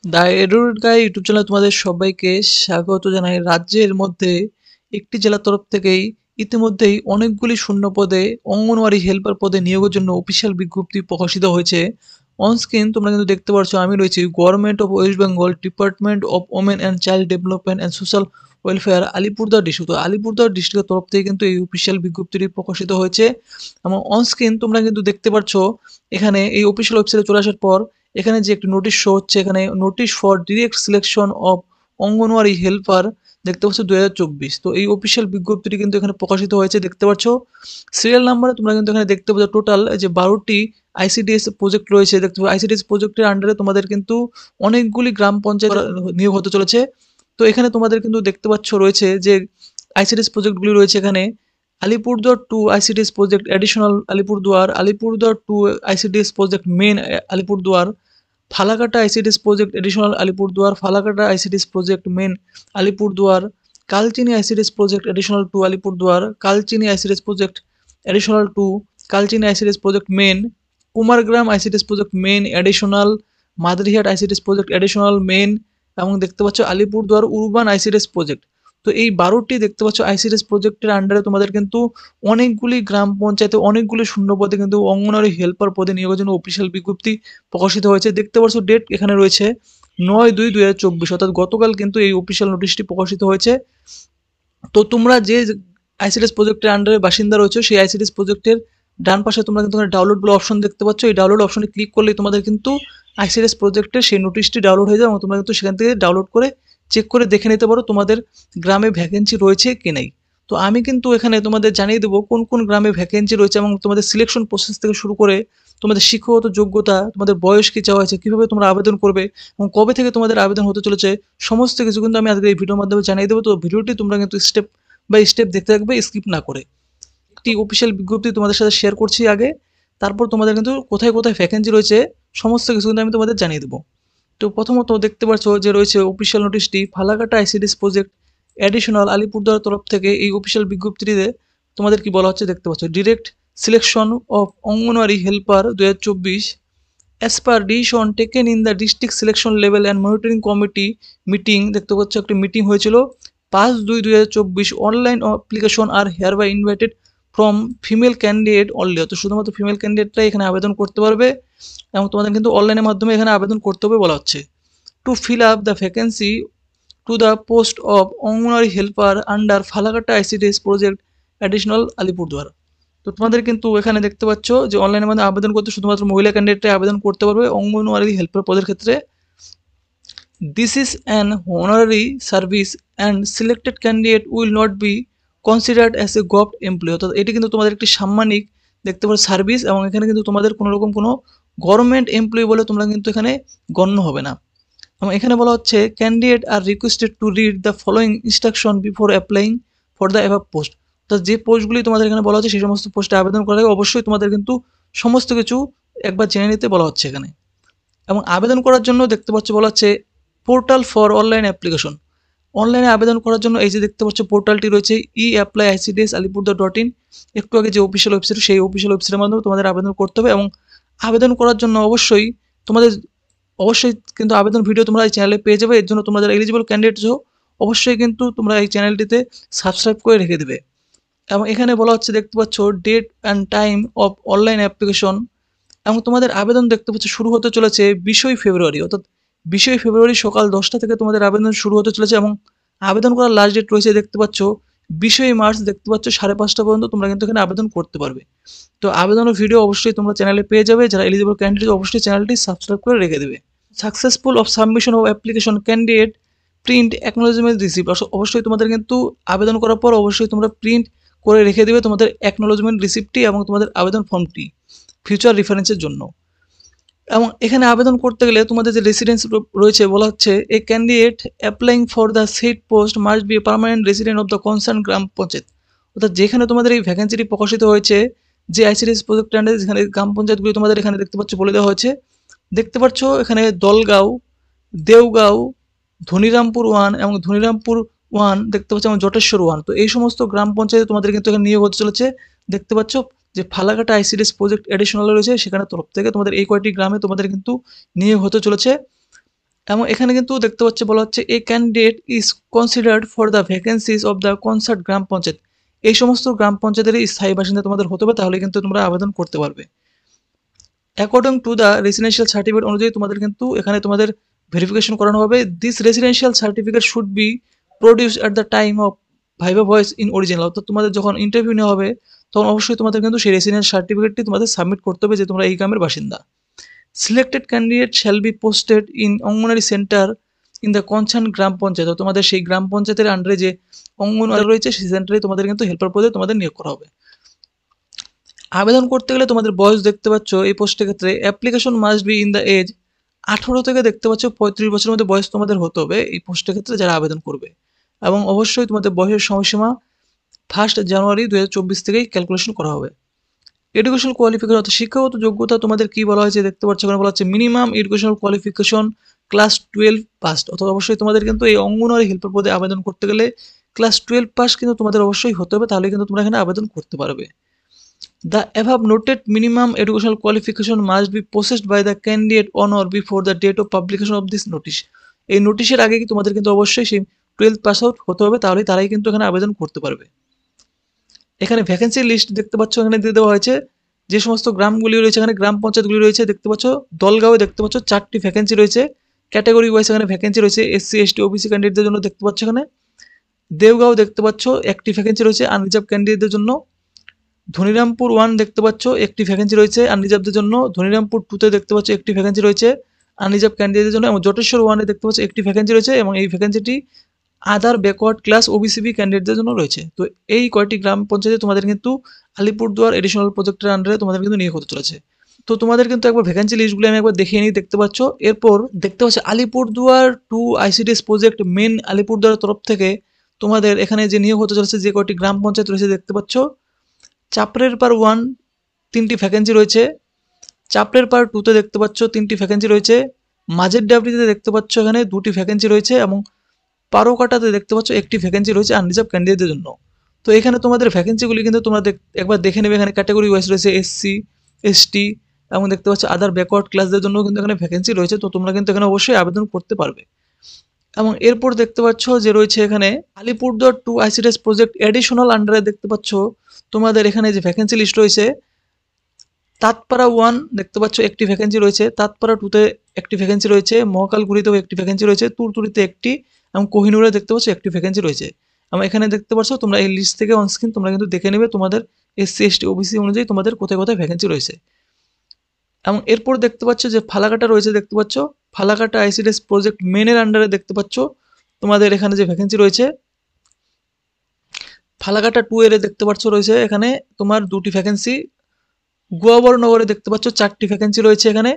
The educate guy YouTube চ্যানেলে তোমাদের সবাইকে স্বাগত জানাই। রাজ্যের মধ্যে একটি জেলার তরফ থেকেই ইতিমধ্যেই অনেকগুলি শূন্য পদে অঙ্গনওয়াড়ি হেল্পার পদে নিয়োগের জন্য অফিসিয়াল বিজ্ঞপ্তি প্রকাশিত হয়েছে। অন স্ক্রিন তোমরা কিন্তু দেখতে পাচ্ছ, আমি রয়েছি government of West Bengal, department of women and child development and social welfare, Alipurduar district. তো আলিপুরদুয়ার ডিস্ট্রিক্টের তরফ থেকে কিন্তু এই অফিসিয়াল বিজ্ঞপ্তিটি প্রকাশিত হয়েছে এবং অন স্ক্রিন তোমরা কিন্তু দেখতে পাচ্ছ এখানে এই অফিসিয়াল ওয়েবসাইটে চলে আসার পর এখানে যে একটি নোটিশ শো হচ্ছে, এখানে notice for direct selection of anganwadi helper দেখতে পাচ্ছ 2024। তো এই অফিসিয়াল বিজ্ঞপ্তিটি কিন্তু এখানে প্রকাশিত হয়েছে দেখতে পাচ্ছ। সিরিয়াল নাম্বারে তোমরা কিন্তু এখানে দেখতে পাচ্ছ টোটাল যে 12টি আইসিডিএস প্রজেক্ট রয়েছে দেখতে পাচ্ছ। আইসিডিএস প্রজেক্টের আন্ডারে তোমাদের কিন্তু অনেকগুলি গ্রাম পঞ্চায়েত নিয়োগ হতে চলেছে। তো এখানে তোমাদের কিন্তু দেখতে পাচ্ছ রয়েছে যে আইসিডিএস প্রজেক্টগুলি রয়েছে এখানে Alipurduar 2 ICDS project additional Alipurduar, Alipurduar 2 ICDS project main Alipurduar, Falakata ICDS project additional Alipurduar, Falakata ICDS project main Alipurduar, Kalchini ICDS project additional 2 Alipurduar, Kalchini ICDS project additional 2, Kalchini ICDS project main, Kumargram ICDS project main additional, Madarihat ICDS project additional main এবং দেখতে পাচ্ছ আলিপুরদুয়ার উরবান আইসিডিএস প্রজেক্ট। তো এই 12টি দেখতে পাচ্ছ ICDS প্রজেক্টের আন্ডারে তোমাদের কিন্তু অনেকগুলি গ্রাম পঞ্চায়েতে অনেকগুলি শূন্য পদে কিন্তু অঙ্গনওয়াড়ি হেল্পার পদে নিয়োগের জন্য অফিসিয়াল বিজ্ঞপ্তি প্রকাশিত হয়েছে দেখতে পাচ্ছ। ডেট এখানে রয়েছে 9/2/2024, অর্থাৎ গতকাল কিন্তু এই অফিসিয়াল নোটিশটি প্রকাশিত হয়েছে। তো তোমরা যে আইসিডিএস প্রজেক্টের আন্ডারে বাসিন্দা রয়েছে সেই আইসিডিএস প্রজেক্টের ডান পাশে তোমরা কিন্তু ডাউনলোড বলে অপশন দেখতে পাচ্ছ। এই ডাউনলোড অপশনে ক্লিক করলেই তোমাদের কিন্তু আইসিডিএস প্রজেক্টের সেই নোটিশটি ডাউনলোড হয়ে যায় এবং তোমরা কিন্তু সেখান থেকে ডাউনলোড করে চেক করে দেখে নিতে পারো তোমাদের গ্রামে ভ্যাকেন্সি রয়েছে কি নেই। তো আমি কিন্তু এখানে তোমাদের জানিয়ে দেবো কোন কোন গ্রামে ভ্যাকেন্সি রয়েছে এবং তোমাদের সিলেকশন প্রসেস থেকে শুরু করে তোমাদের শিক্ষাগত যোগ্যতা, তোমাদের বয়স কি চাওয়া হয়েছে, কীভাবে তোমরা আবেদন করবে এবং কবে থেকে তোমাদের আবেদন হতে চলেছে, সমস্ত কিছু কিন্তু আমি আজকে এই ভিডিওর মাধ্যমে জানিয়ে দেবো। তো ভিডিওটি তোমরা কিন্তু স্টেপ বাই স্টেপ দেখতে থাকবে, স্কিপ না করে। একটি অফিসিয়াল বিজ্ঞপ্তি তোমাদের সাথে শেয়ার করছি আগে, তারপর তোমাদের কিন্তু কোথায় কোথায় ভ্যাকেন্সি রয়েছে সমস্ত কিছু কিন্তু আমি তোমাদের জানিয়ে দেবো। তো প্রথমত দেখতে পাচ্ছ যে রয়েছে অফিসিয়াল নোটিশটি Falakata ICDS project additional Alipurduar তরফ থেকে এই অফিসিয়াল বিজ্ঞপ্তিতে তোমাদের কি বলা হচ্ছে দেখতে পাচ্ছ, direct selection of anganwadi helper 2024 as per decision taken in the district selection level and monitoring committee meeting দেখতে পাচ্ছ একটি মিটিং হয়েছিল 5/2/2024। Online application are hereby invited from female candidate only, তো শুধুমাত্র ফিমেল ক্যান্ডিডেটরাই এখানে আবেদন করতে পারবে এবং তোমাদের কিন্তু অনলাইনের মাধ্যমে এখানে আবেদন করতে হবে বলা হচ্ছে। To fill up the vacancy to the post of anganwadi helper under Falakata ICDS project additional Alipurduar. তো তোমাদের কিন্তু এখানে দেখতে পাচ্ছ যে অনলাইনের মাধ্যমে আবেদন করতে শুধুমাত্র মহিলা ক্যান্ডিডেটরা আবেদন করতে পারবে অঙ্গনওয়াড়ি হেল্পার পদের ক্ষেত্রে। This is an honorary service and selected candidate will not be considered as a government employee, অর্থাৎ এটি কিন্তু তোমাদের একটি সাম্মানিক দেখতে পাচ্ছ সার্ভিস এবং এখানে কিন্তু তোমাদের কোনো রকম কোনো গভর্নমেন্ট এমপ্লয়ি বলে তোমরা কিন্তু এখানে গণ্য হবে না। এবং এখানে বলা হচ্ছে candidate are requested to read the following instruction before applying for the above post, অর্থাৎ যে পোস্টগুলি তোমাদের এখানে বলা হচ্ছে সেই সমস্ত পোস্টে আবেদন করার আগে অবশ্যই তোমাদের কিন্তু সমস্ত কিছু একবার জেনে নিতে বলা হচ্ছে এখানে। এবং আবেদন করার জন্য দেখতে পাচ্ছ বলা হচ্ছে পোর্টাল ফর অনলাইন অ্যাপ্লিকেশন, অনলাইনে আবেদন করার জন্য এই যে দেখতে পাচ্ছ পোর্টালটি রয়েছে অ্যাপ্লাই আইসিডিএস আলিপুরদুয়ার.in। একটু আগে যে অফিসিয়াল ওয়েবসাইট সেই অফিসিয়াল ওয়েবসাইটের মাধ্যমে তোমাদের আবেদন করতে হবে এবং আবেদন করার জন্য অবশ্যই কিন্তু আবেদন ভিডিও তোমরা এই চ্যানেলে পেয়ে যাবে। এর জন্য তোমরা যারা এলিজিবল ক্যান্ডিডেট হো অবশ্যই কিন্তু তোমরা এই চ্যানেলটিতে সাবস্ক্রাইব করে রেখে দেবে। এবং এখানে বলা হচ্ছে দেখতে পাচ্ছ date and time of online application এবং তোমাদের আবেদন দেখতে পাচ্ছ শুরু হতে চলেছে 20 ফেব্রুয়ারি, অর্থাৎ 20 ফেব্রুয়ারি সকাল 10টা থেকে তোমাদের আবেদন শুরু হতে চলেছে এবং আবেদন করার লাস্ট ডেট রয়েছে দেখতে পাচ্ছ 20 মার্চ দেখতে পাচ্ছ 5:30 পর্যন্ত তোমরা কিন্তু এখানে আবেদন করতে পারবে। তো আবেদনের ভিডিও অবশ্যই তোমরা চ্যানেলে পেয়ে যাবে, যারা এলিজিবল ক্যান্ডিডেট অবশ্যই চ্যানেলটি সাবস্ক্রাইব করে রেখে দেবে। Successful of submission of application candidate print acknowledgement receipt, অবশ্যই তোমাদের কিন্তু আবেদন করার পর অবশ্যই তোমরা প্রিন্ট করে রেখে দেবে তোমাদের অ্যাকনোলজমেন্ট রিসিপ্টটি এবং তোমাদের আবেদন ফর্মটি ফিউচার রেফারেন্সের জন্য। এবং এখানে আবেদন করতে গেলে তোমাদের যে রেসিডেন্স রয়েছে বলা হচ্ছে a candidate applying for the set post must be a permanent resident of the concern gram panchayat, অর্থাৎ যেখানে তোমাদের এই ভ্যাকেন্সিটি প্রকাশিত হয়েছে যে আইসিডিএস প্রজেক্ট আন্ডারে যেখানে গ্রাম পঞ্চায়েতগুলি তোমাদের এখানে দেখতে পাচ্ছ বলে দেওয়া হয়েছে। দেখতে পাচ্ছ এখানে দলগাঁও, দেওগাঁও, ধনিরামপুর 1 এবং ধনিরামপুর 1 দেখতে পাচ্ছ এবং জটেশ্বর 1। তো এই সমস্ত গ্রাম পঞ্চায়েতে তোমাদের কিন্তু এখানে নিয়োগ হতে চলেছে। দেখতে পাচ্ছ যে ফালাকাটা আইসিডিএস প্রজেক্ট এডিশনাল রয়েছে সেখানে তরফ থেকে তোমাদের এই কয়টি গ্রামে তোমাদের কিন্তু নিয়োগ হতে চলেছে। এবং এখানে কিন্তু দেখতে পাচ্ছি বলা হচ্ছে a candidate is considered for the vacancies of the concert gram panchayat. এই সমস্ত গ্রাম পঞ্চায়েতের স্থায়ী বাসিন্দা তোমাদের হতে হবে, তাহলে কিন্তু তোমরা আবেদন করতে পারবে। According to the residential certificate অনুযায়ী তোমাদের কিন্তু এখানে তোমাদের ভেরিফিকেশন করানো হবে। This residential certificate should be produce at the time of viva voice in original. অর্থাৎ তোমাদের যখন ইন্টারভিউ নেওয়া হবে তখন অবশ্যই তোমাদের কিন্তু সেই রেসিডেন্স সার্টিফিকেটটি তোমাদের সাবমিট করতে হবে যে তোমরা এই গ্রামের বাসিন্দা। Selected candidate shall be posted in anganwadi centre in the concern gram panchayat. তোমাদের সেই গ্রাম পঞ্চায়েতের আন্ডারে যে অঙ্গনওয়াড়ি রয়েছে সেই সেন্টারে তোমাদের কিন্তু হেল্পার পদে তোমাদের নিয়োগ করা হবে। আবেদন করতে গেলে তোমাদের বয়স দেখতে পাচ্ছ এই পোস্টের ক্ষেত্রে application must be in the age 18 থেকে দেখতে পাচ্ছ 35 বছরের মধ্যে বয়স তোমাদের হতে হবে এই পোস্টের ক্ষেত্রে যারা আবেদন করবে। এবং অবশ্যই তোমাদের বয়সের সময়সীমা 1 জানুয়ারি 2024 থেকেই ক্যালকুলেশন করা হবে। এডুকেশনাল কোয়ালিফিকেশন অর্থাৎ শিক্ষাগত যোগ্যতা তোমাদের কি বলা হয়েছে দেখতে পাচ্ছ, এখানে বলা হচ্ছে minimum educational qualification class 12 pass. অর্থাৎ অবশ্যই তোমাদের কিন্তু এই অঙ্গনওয়াড়ি হেল্পার পদে আবেদন করতে গেলে ক্লাস 12 পাস কিন্তু তোমাদের অবশ্যই হতে হবে, তাহলে কিন্তু তোমরা এখানে আবেদন করতে পারবে। The above noted minimum educational qualification must be possessed by the candidate on or before the date of publication of this notice. এই নোটিশের আগে কি তোমাদের কিন্তু অবশ্যই সেই 12th পাস আউট হতে হবে, তাহলে তারাই কিন্তু এখানে আবেদন করতে পারবে। এখানে ভ্যাকেন্সি লিস্ট দেখতে পাচ্ছ, এখানে দিয়ে দেওয়া হয়েছে যে সমস্ত গ্রামগুলি রয়েছে, এখানে গ্রাম পঞ্চায়েতগুলি রয়েছে দেখতে পাচ্ছ। দলগাঁও দেখতে পাচ্ছ 4টি ভ্যাকেন্সি রয়েছে, ক্যাটাগরি ওয়াইজ এখানে ভ্যাকেন্সি রয়েছে। এসসি এসটি ওবিসি ক্যান্ডিডেটদের জন্য দেখতে পাচ্ছ এখানে। দেওগাঁও দেখতে পাচ্ছ 1টি ভ্যাকেন্সি রয়েছে আনরিজার্ভ ক্যান্ডিডেটদের জন্য। ধনিরামপুর 1 দেখতে পাচ্ছ 1টি ভ্যাকেন্সি রয়েছে আনরিজার্ভদের জন্য। ধনিরামপুর 2 তে দেখতে পাচ্ছ 1টি ভ্যাকেন্সি রয়েছে আনরিজার্ভ ক্যান্ডিডেটদের জন্য। এবং জটেশ্বর 1 এ দেখতে পাচ্ছ 1টি ভ্যাকেন্সি রয়েছে এবং এই ভ্যাকেন্সিটি আদার ব্যাকওয়ার্ড ক্লাস ওবিসিবি ক্যান্ডিডেটদের জন্য রয়েছে। তো এই কয়টি গ্রাম পঞ্চায়েতে তোমাদের কিন্তু আলিপুরদুয়ার এডিশনাল প্রজেক্টের আন্ডারে তোমাদের কিন্তু নিয়োগ হতে চলেছে। তো তোমাদের কিন্তু একবার ভ্যাকেন্সি লিস্টগুলো আমি একবার দেখিয়ে নিই, দেখতে পাচ্ছ। এরপর দেখতে পাচ্ছ আলিপুরদুয়ার 2 আইসিডিএস প্রজেক্ট মেন আলিপুরদুয়ারের তরফ থেকে তোমাদের এখানে যে নিয়োগ হতে চলেছে যে কয়টি গ্রাম পঞ্চায়েত রয়েছে দেখতে পাচ্ছ। চাপড়ের পার 1 3টি ভ্যাকেন্সি রয়েছে। চাপড়ের পার 2 তে দেখতে পাচ্ছ 3টি ভ্যাকেন্সি রয়েছে। মাঝের ডাবরিতে দেখতে পাচ্ছ এখানে 2টি ভ্যাকেন্সি রয়েছে এবং পারোকাটাতে দেখতে পাচ্ছ 1টি ভ্যাকেন্সি রয়েছে আনরিজার্ভ ক্যান্ডিডেটদের জন্য। তো এখানে তোমাদের ভ্যাকেন্সিগুলি কিন্তু তোমরা একবার দেখে নেবে। এখানে ক্যাটাগরি ওয়াইজ রয়েছে এসসি এসটি এবং দেখতে পাচ্ছ আদার ব্যাকওয়ার্ড ক্লাসদের জন্য কিন্তু এখানে ভ্যাকেন্সি রয়েছে। তো তোমরা কিন্তু এখানে অবশ্যই আবেদন করতে পারবে। এবং এরপর দেখতে পাচ্ছ যে রয়েছে এখানে আলিপুরদুয়ার 2 আইসিডিএস প্রজেক্ট এডিশনাল আন্ডারে দেখতে পাচ্ছ তোমাদের এখানে যে ভ্যাকেন্সি লিস্ট রয়েছে। তাঁতপাড়া 1 দেখতে পাচ্ছ 1টি ভ্যাকেন্সি রয়েছে। তাঁতপাড়া 2 তে 1টি ভ্যাকেন্সি রয়েছে। মহাকালগুড়িতেও 1টি ভ্যাকেন্সি রয়েছে। তুরতুরিতে 1টি এবং কোহিনুরে দেখতে পাচ্ছ 1টি ভ্যাকেন্সি রয়েছে। এবং এখানে দেখতে পাচ্ছ তোমরা এই লিস্ট থেকে অন স্ক্রিন তোমরা কিন্তু দেখে নেবে তোমাদের এসসি এসটি ওবিসি অনুযায়ী তোমাদের কোথায় কোথায় ভ্যাকেন্সি রয়েছে। এবং এরপর দেখতে পাচ্ছ যে ফালাকাটা রয়েছে দেখতে পাচ্ছ। ফালাকাটা আইসিডিএস প্রজেক্ট মেনের আন্ডারে দেখতে পাচ্ছ তোমাদের এখানে যে ভ্যাকেন্সি রয়েছে। ফালাকাটা 2 এর দেখতে পাচ্ছ রয়েছে এখানে তোমার 2টি ভ্যাকেন্সি। গোয়াবরনগরে দেখতে পাচ্ছ 4টি ভ্যাকেন্সি রয়েছে এখানে।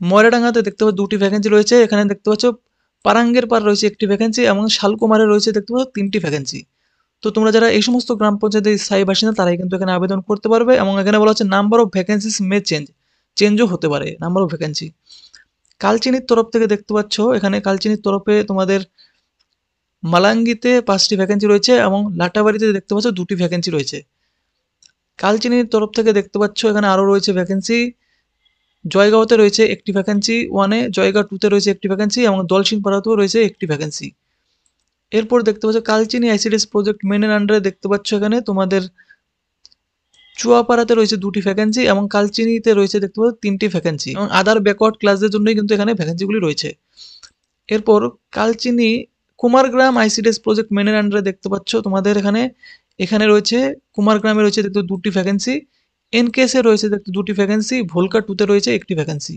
ময়রাডাঙ্গাতে দেখতে পাচ্ছ 2টি ভ্যাকেন্সি রয়েছে। এখানে দেখতে পাচ্ছ পারাঙ্গের পার রয়েছে 1টি ভ্যাকেন্সি এবং শালকুমারে রয়েছে দেখতে পাচ্ছ 3টি ভ্যাকেন্সি। তো তোমরা যারা এই সমস্ত গ্রাম পঞ্চায়েতের স্থায়ী বাসিন্দা তারাই কিন্তু এখানে আবেদন করতে পারবে। এবং এখানে বলা হচ্ছে নাম্বার অফ ভ্যাকেন্সিস মে চেঞ্জও হতে পারে নাম্বার অফ ভ্যাকেন্সি। কালচিনির তরফ থেকে দেখতে পাচ্ছ এখানে কালচিনির তরফে তোমাদের মালাঙ্গিতে 5টি ভ্যাকেন্সি রয়েছে এবং লাটাবাড়িতে দেখতে পাচ্ছ 2টি ভ্যাকেন্সি রয়েছে। কালচিনির তরফ থেকে দেখতে পাচ্ছ এখানে আরও রয়েছে ভ্যাকেন্সি। জয়গাঁওতে রয়েছে 1টি ভ্যাকেন্সি 1-এ, জয়গাঁও 2-তে রয়েছে 1টি ভ্যাকেন্সি এবং দলসিংপাড়াতেও রয়েছে 1টি ভ্যাকেন্সি। এরপর দেখতে পাচ্ছ কালচিনি আইসিডিএস প্রজেক্ট মেনের আন্ডারে দেখতে পাচ্ছ এখানে তোমাদের চুয়াপাড়াতে রয়েছে 2টি ভ্যাকেন্সি এবং কালচিনিতে রয়েছে দেখতে পাচ্ছ 3টি ভ্যাকেন্সি এবং আদার ব্যাকওয়ার্ড ক্লাসদের জন্যই কিন্তু এখানে ভ্যাকেন্সিগুলি রয়েছে। এরপর কালচিনি কুমারগ্রাম আইসিডিএস প্রজেক্ট মেনের আন্ডারে দেখতে পাচ্ছ তোমাদের এখানে রয়েছে কুমারগ্রামে রয়েছে দেখতে 2টি ভ্যাকেন্সি। এনকেএসে রয়েছে দেখতে 2টি ভ্যাকেন্সি। ভোলকা 2-তে রয়েছে 1টি ভ্যাকেন্সি।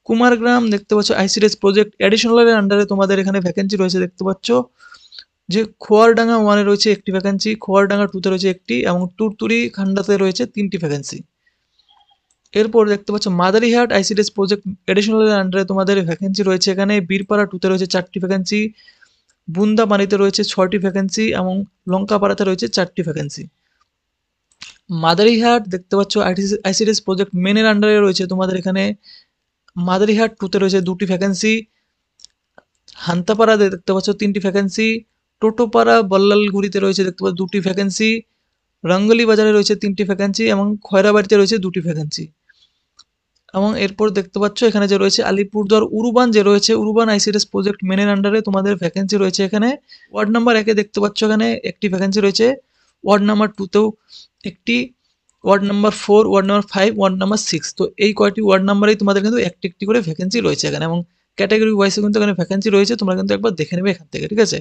কুমারগ্রাম দেখতে পাচ্ছ আইসিডিএস প্রজেক্ট অ্যাডিশনালের আন্ডারে তোমাদের এখানে ভ্যাকেন্সি রয়েছে দেখতে পাচ্ছ। যে খোয়ারডাঙ্গা 1-এ রয়েছে 1টি ভ্যাকেন্সি। খোয়ারডাঙ্গা 2-তে রয়েছে 1টি এবং তুরতুরি খান্ডাতে রয়েছে 3টি ভ্যাকেন্সি। এরপর দেখতে পাচ্ছ মাদারিহাট আইসিডিএস প্রজেক্ট এডিশনালের আন্ডারে তোমাদের ভ্যাকেন্সি রয়েছে এখানে। বীরপাড়া 2-তে রয়েছে 4টি ভ্যাকেন্সি। বুন্দাপানিতে রয়েছে 6টি ভ্যাকেন্সি এবং লঙ্কাপাড়াতে রয়েছে 4টি ভ্যাকেন্সি। মাদারিহাট দেখতে পাচ্ছ আইসিডিএস প্রজেক্ট মেনের আন্ডারে রয়েছে তোমাদের এখানে। মাদারিহাট 2-তে রয়েছে 2টি ভ্যাকেন্সি। হান্তাপাড়াতে দেখতে পাচ্ছ 3টি ভ্যাকেন্সি। টোটোপাড়া বল্লালগুড়িতে রয়েছে দেখতে পাচ্ছ 2টি ভ্যাকেন্সি। রঙ্গলি বাজারে রয়েছে 3টি ভ্যাকেন্সি এবং খয়রাবাড়িতে রয়েছে 2টি ভ্যাকেন্সি। এবং এরপর দেখতে পাচ্ছ এখানে যে রয়েছে আলিপুরদুয়ার উরুবান যে রয়েছে, উরুবান আইসিডিএস প্রজেক্ট মেনের আন্ডারে তোমাদের ভ্যাকেন্সি রয়েছে এখানে। ওয়ার্ড নাম্বার 1 এ দেখতে পাচ্ছ এখানে একটি ভ্যাকেন্সি রয়েছে, ওয়ার্ড নাম্বার 2 তেও একটি, ward number 4, ward number 5, ward number 6। তো এই কয়টি ওয়ার্ড নাম্বারেই তোমাদের কিন্তু একটি একটি করে ভ্যাকেন্সি রয়েছে এখানে, এবং ক্যাটাগরি ওয়াইজে কিন্তু এখানে ভ্যাকেন্সি রয়েছে, তোমরা কিন্তু একবার দেখে নেবে এখান থেকে, ঠিক আছে?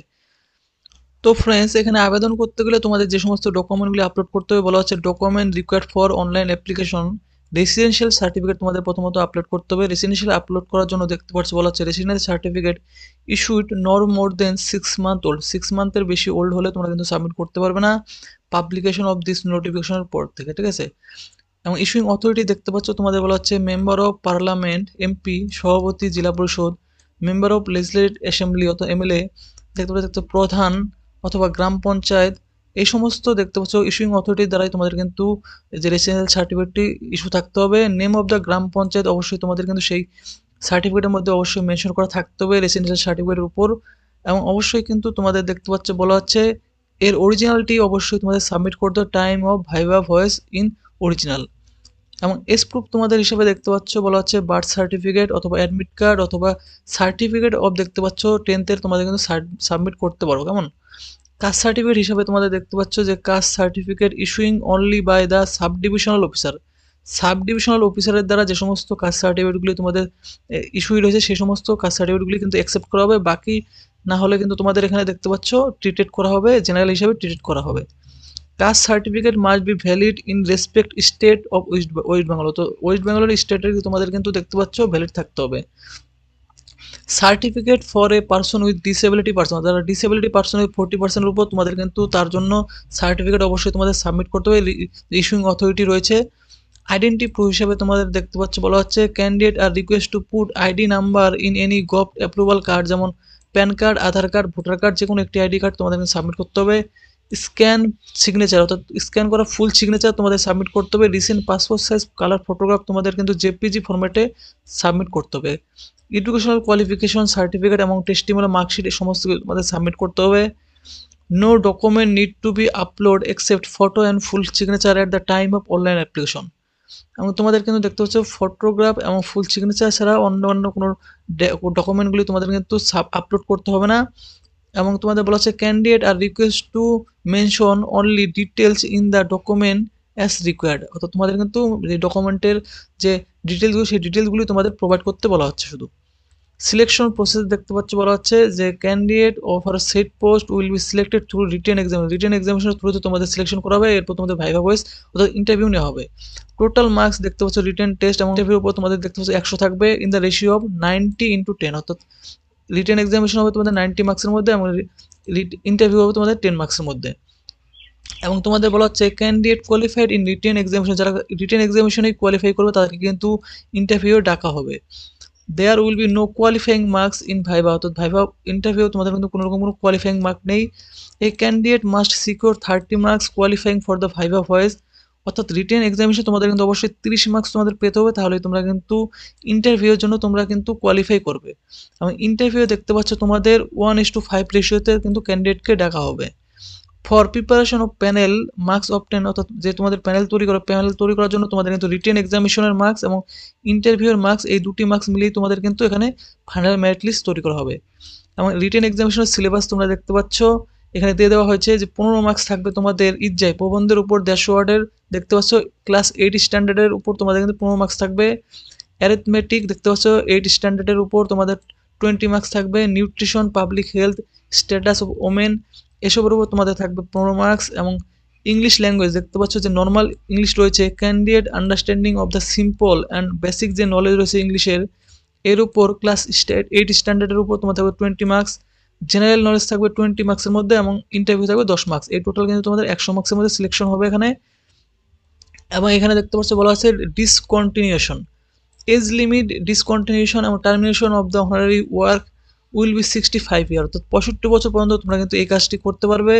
তো ফ্রেন্ডস, এখানে আবেদন করতে গেলে তোমাদের যে সমস্ত ডকুমেন্টগুলি আপলোড করতে হবে বলা হচ্ছে, document required for online application. Residential certificate তোমাদের প্রথমত আপলোড করতে হবে। রেসিডেন্সিয়াল আপলোড করার জন্য দেখতে পাচ্ছ বলা হচ্ছে residential certificate issued not more than 6 month old. 6 মান্থের বেশি ওল্ড হলে তোমরা কিন্তু সাবমিট করতে পারবে না পাবলিকেশন অফ দিস নোটিফিকেশনের পর থেকে, ঠিক আছে? এবং ইস্যুইং অথরিটি দেখতে পাচ্ছ তোমাদের বলা হচ্ছে মেম্বার অফ পার্লামেন্ট এমপি, সভাপতি জেলা পরিষদ, মেম্বার অফ লেজিসলেটিভ অ্যাসেম্বলি অথবা এমএলএ, দেখতে প্রধান অথবা গ্রাম পঞ্চায়েত, এই সমস্ত দেখতে পাচ্ছ ইস্যুইং অথরিটির দ্বারাই তোমাদের কিন্তু যে রেসিডেন্সিয়াল সার্টিফিকেটটি ইস্যু থাকতে হবে। নেম অফ দ্য গ্রাম পঞ্চায়েত অবশ্যই তোমাদের কিন্তু সেই সার্টিফিকেটের মধ্যে অবশ্যই মেনশন করা থাকতে হবে রেসিডেন্সিয়াল সার্টিফিকেটের উপর। এবং অবশ্যই কিন্তু তোমাদের দেখতে পাচ্ছ বলা হচ্ছে এর অরিজিনালটি অবশ্যই তোমাদের সাবমিট করতে হবে time of viva voice in original. এবং এস প্রুফ তোমাদের হিসেবে দেখতে পাচ্ছ বলা হচ্ছে বার্থ সার্টিফিকেট অথবা অ্যাডমিট কার্ড অথবা সার্টিফিকেট অফ দেখতে পাচ্ছ 10th তোমাদের কিন্তু সাবমিট করতে পারো। কেমন? কাস্ট সার্টিফিকেট হিসাবে তোমাদের দেখতে পাচ্ছ যে caste certificate issuing only by the sub divisional officer. Sub divisional অফিসারের দ্বারা যে সমস্ত কাস্ট সার্টিফিকেটগুলি তোমাদের ইস্যুই রয়েছে সেই সমস্ত কাস্ট সার্টিফিকেটগুলি কিন্তু অ্যাকসেপ্ট করা হবে, বাকি না হলে কিন্তু তোমাদের এখানে দেখতে পাচ্ছ ট্রিটেড করা হবে, জেনারেল হিসাবে ট্রিটেড করা হবে। Caste certificate must be valid in respect state of West Bengal. তো ওয়েস্ট বেঙ্গলের স্টেটের তোমাদের কিন্তু দেখতে পাচ্ছ ভ্যালিড থাকতে হবে। Certificate for a person with disability person, যারা ডিসেবিলিটি পার্সন উইথ 40%-এর উপর তোমাদের কিন্তু তার জন্য সার্টিফিকেট অবশ্যই তোমাদের সাবমিট করতে হবে। ইস্যুইং অথরিটি রয়েছে। আইডেন্টি প্রুফ হিসেবে তোমাদের দেখতে পাচ্ছ বলা হচ্ছে candidate are request to put ID number in any gov approval card, যেমন PAN card, Aadhaar card, voter card, যে কোনো একটি আইডি কার্ড তোমাদের সাবমিট করতে হবে। স্ক্যান সিগনেচার, অর্থাৎ স্ক্যান করা ফুল সিগনেচার তোমাদের সাবমিট করতে হবে। Recent passport size colour photograph তোমাদের কিন্তু জেপিজি ফরম্যাটে সাবমিট করতে হবে। এডুকেশনাল কোয়ালিফিকেশন সার্টিফিকেট এবং টেস্টিমোনিয়াল মার্কশিট এই সমস্ত তোমাদের সাবমিট করতে হবে। No document need to be upload except photo and full signature at the time of online application. এবং তোমাদের কিন্তু দেখতে হচ্ছে ফটোগ্রাফ এবং ফুল সিগনেচার ছাড়া অন্য অন্য কোনো ডকুমেন্টগুলি তোমাদের কিন্তু আপলোড করতে হবে না। এবং তোমাদের বলা হচ্ছে candidate are request to mention only details in the document as required, অর্থাৎ তোমাদের কিন্তু ডকুমেন্টের যে ডিটেলসগুলো সেই ডিটেলসগুলি তোমাদের প্রোভাইড করতে বলা হচ্ছে শুধু। সিলেকশন প্রসেস দেখতে পাচ্ছ বলা হচ্ছে যে candidate of our set post will be selected through written exam. Written এক্সামিনেশনের থ্রুতে তোমাদের সিলেকশন করা হবে, এরপর তোমাদের ভাইভা ভয়েস অর্থাৎ ইন্টারভিউ নেওয়া হবে। টোটাল মার্কস দেখতে পাচ্ছ রিটেন টেস্ট এবং ইন্টারভিউর উপর তোমাদের দেখতে পাচ্ছ 100 থাকবে ইন দ্য রেশিও অফ 90:10, অর্থাৎ রিটেন এক্সামিনেশন হবে তোমাদের 90 মার্কসের মধ্যে এবং ইন্টারভিউ হবে তোমাদের 10 মার্কসের মধ্যে। এবং তোমাদের বলা হচ্ছে candidate qualified in written examination, যারা রিটেন এক্সামিনেশনে কোয়ালিফাই করবে তাদেরকে কিন্তু ইন্টারভিউ ডাকা হবে। There will be no qualifying marks in viva, অর্থাৎ ভাইভা ইন্টারভিউ তোমাদের কিন্তু কোনো রকম কোনো কোয়ালিফাইং মার্ক নেই। এই candidate must secure 30 marks qualifying for the viva voce, অর্থাৎ রিটেন এক্সামিনেশন তোমাদের কিন্তু অবশ্যই 30 মার্কস তোমাদের পেতে হবে, তাহলে তোমরা কিন্তু ইন্টারভিউর জন্য তোমরা কিন্তু কোয়ালিফাই করবে। এবং ইন্টারভিউ দেখতে পাচ্ছ তোমাদের 1:5 রেশিওতে কিন্তু ক্যান্ডিডেটকে ডাকা হবে। For preparation of panel marks obtain, অর্থাৎ যে তোমাদের প্যানেল তৈরি করার জন্য তোমাদের কিন্তু রিটেন এক্সামিনেশনের মার্কস এবং ইন্টারভিউর মার্কস এই দুটি মার্কস মিলিয়ে তোমাদের কিন্তু এখানে ফাইনাল মেরিট লিস্ট তৈরি করা হবে। এবং রিটেন এক্সামিনেশনের সিলেবাস তোমরা দেখতে পাচ্ছ এখানে দিয়ে দেওয়া হয়েছে যে 15 মার্কস থাকবে তোমাদের ইজ্জাই প্রবন্ধের উপর 150 ওয়ার্ডের, দেখতে পাচ্ছ ক্লাস 8 স্ট্যান্ডার্ডের উপর তোমাদের কিন্তু 15 মার্কস থাকবে। অ্যারিথমেটিক দেখতে পাচ্ছ 8 স্ট্যান্ডার্ডের উপর তোমাদের 20 মার্কস থাকবে। Nutrition, public health, status of women এসবের উপর তোমাদের থাকবে 15 মার্কস। এবং ইংলিশ ল্যাঙ্গুয়েজ দেখতে পাচ্ছ যে নর্মাল ইংলিশ রয়েছে, candidate understanding of the simple and basic যে নলেজ রয়েছে ইংলিশের এর উপর ক্লাস 8 স্ট্যান্ডার্ডের উপর তোমার থাকবে 20 মার্কস। জেনারেল নলেজ থাকবে 20 মার্কসের মধ্যে এবং ইন্টারভিউ থাকবে 10 মার্কস। এই টোটাল কিন্তু তোমাদের 100 মার্কসের মধ্যে সিলেকশন হবে এখানে। এবং এখানে দেখতে পাচ্ছ বলা আছে ডিসকন্টিনিউশন, এজ লিমিট, ডিসকন্টিনিউশন এবং termination of the honorary work will be 65 ইয়ার, অর্থাৎ 65 বছর পর্যন্ত তোমরা কিন্তু এই কাজটি করতে পারবে।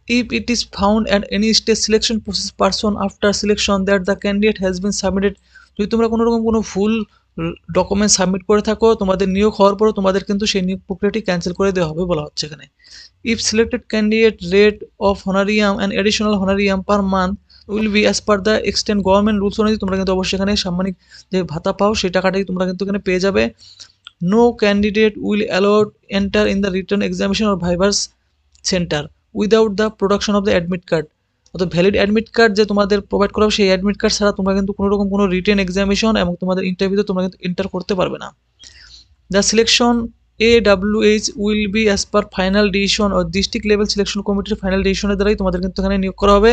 If it is found at any stage selection process person after selection that the candidate has been submitted, যদি তোমরা কোনো রকম কোনো ভুল ডকুমেন্ট সাবমিট করে থাকো তোমাদের নিয়োগ হওয়ার পরও তোমাদের কিন্তু সেই নিয়োগ প্রক্রিয়াটি ক্যান্সেল করে দেওয়া হবে বলা হচ্ছে এখানে। If selected candidate rate of honorarium and additional honorarium per month, will be as per the extent government rules অনুযায়ী তোমরা কিন্তু অবশ্যই এখানে সাম্মানিক যে ভাতা পাও সেই টাকাটাই তোমরা কিন্তু এখানে পেয়ে যাবে। No candidate will allowed enter in the return examination or vivas centre without the production of the admit card. অর্থাৎ ভ্যালিড অ্যাডমিট কার্ড যে তোমাদের প্রোভাইড করা হবে সেই অ্যাডমিট কার্ড ছাড়া তোমরা কিন্তু কোনো রকম কোনো রিটেন এক্সামিনেশন এবং তোমাদের ইন্টারভিউতে তোমরা কিন্তু এন্টার করতে পারবে না। The selection AWH will be as per final decision ও ডিস্ট্রিক্ট লেভেল সিলেকশন কমিটির ফাইনাল ডিসিশনের দ্বারাই তোমাদের কিন্তু এখানে নিয়োগ করা হবে।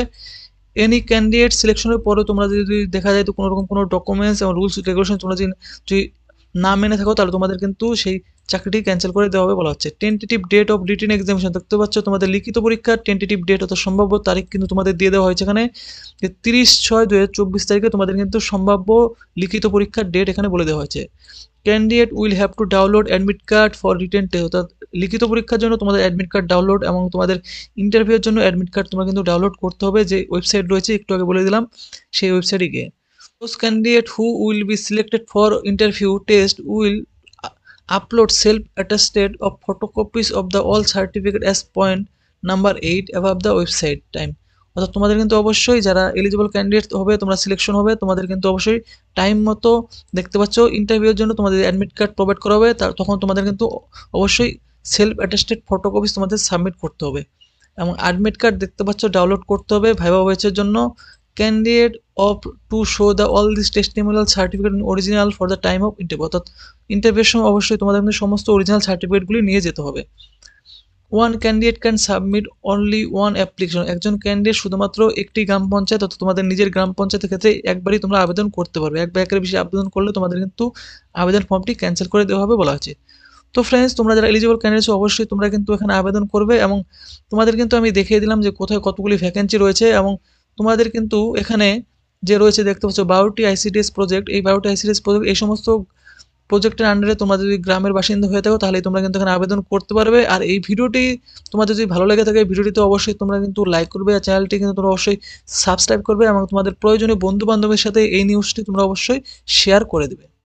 এনি ক্যান্ডিডেট সিলেকশনের পরে তোমরা যদি দেখা যায় তো কোনো রকম কোনো ডকুমেন্টস এবং রুলস রেগুলেশন তোমরা যদি না মেনে থাকো তাহলে তোমাদের কিন্তু সেই চাকরিটি ক্যান্সেল করে দেওয়া হবে বলা হচ্ছে। Tentative date of written examination দেখতে পাচ্ছ তোমাদের লিখিত পরীক্ষার টেন্টেটিভ ডেট অর্থাৎ সম্ভাব্য তারিখ কিন্তু তোমাদের দিয়ে দেওয়া হয়েছে এখানে 30/6/2024 তারিখে তোমাদের কিন্তু সম্ভাব্য লিখিত পরীক্ষার ডেট এখানে বলে দেওয়া হয়েছে। Candidate will have to download admit card for written test অর্থাৎ লিখিত পরীক্ষার জন্য তোমাদের অ্যাডমিট কার্ড ডাউনলোড এবং তোমাদের ইন্টারভিউয়ের জন্য অ্যাডমিট কার্ড তোমরা কিন্তু ডাউনলোড করতে হবে, যে ওয়েবসাইট রয়েছে একটু আগে বলে দিলাম সেই ওয়েবসাইটে গিয়ে। Those candidate who will be selected for interview test will upload self-attested of photocopies of the all certificate as point number 8 above the website time। অর্থাৎ তোমাদের কিন্তু অবশ্যই যারা এলিজিবল ক্যান্ডিডেট হবে তোমরা সিলেকশন হবে তোমাদের কিন্তু অবশ্যই টাইম মতো দেখতে পাচ্ছ ইন্টারভিউর জন্য তোমাদের অ্যাডমিট কার্ড প্রোভাইড করা হবে, তখন তোমাদের কিন্তু অবশ্যই সেলফ অ্যাটেস্টেড ফটোকপিস তোমাদের সাবমিট করতে হবে এবং অ্যাডমিট কার্ড দেখতে পাচ্ছ ডাউনলোড করতে হবে ভাইভা ওয়েচের জন্য। Candidate of to show the all this testimonial certificate original for the time of interview অর্থাৎ ইন্টারভিউর সময় অবশ্যই তোমাদের কিন্তু সমস্ত অরিজিনাল সার্টিফিকেটগুলি নিয়ে যেতে হবে। One candidate can submit only one application একজন ক্যান্ডিডেট শুধুমাত্র একটি গ্রাম পঞ্চায়েত অর্থাৎ তোমাদের নিজের গ্রাম পঞ্চায়েতের ক্ষেত্রে একবারই তোমরা আবেদন করতে পারবে, এক বা একের বেশি আবেদন করলে তোমাদের কিন্তু আবেদন ফর্মটি ক্যান্সেল করে দেওয়া হবে বলা হয়েছে। তো ফ্রেন্ডস তোমরা যারা এলিজিবল ক্যান্ডিডেটস অবশ্যই তোমরা কিন্তু এখানে আবেদন করবে এবং তোমাদের কিন্তু আমি দেখিয়ে দিলাম যে কোথায় কতগুলি ভ্যাকেন্সি রয়েছে এবং তোমাদের কিন্তু এখানে যে রয়েছে দেখতে পাচ্ছ 12টি ICDS প্রজেক্ট, এই 12টি ICDS প্রজেক্ট এই সমস্ত প্রজেক্টের আন্ডারে তোমরা যদি গ্রামের বাসিন্দা হয়ে থাকো তাহলে তোমরা কিন্তু এখানে আবেদন করতে পারবে। আর এই ভিডিওটি তোমাদের যদি ভালো লেগে থাকে এই ভিডিওটিতে অবশ্যই তোমরা কিন্তু লাইক করবে আর চ্যানেলটি কিন্তু তোমরা অবশ্যই সাবস্ক্রাইব করবে এবং তোমাদের প্রয়োজনীয় বন্ধু বান্ধবের সাথে এই নিউজটি তোমরা অবশ্যই শেয়ার করে দেবে।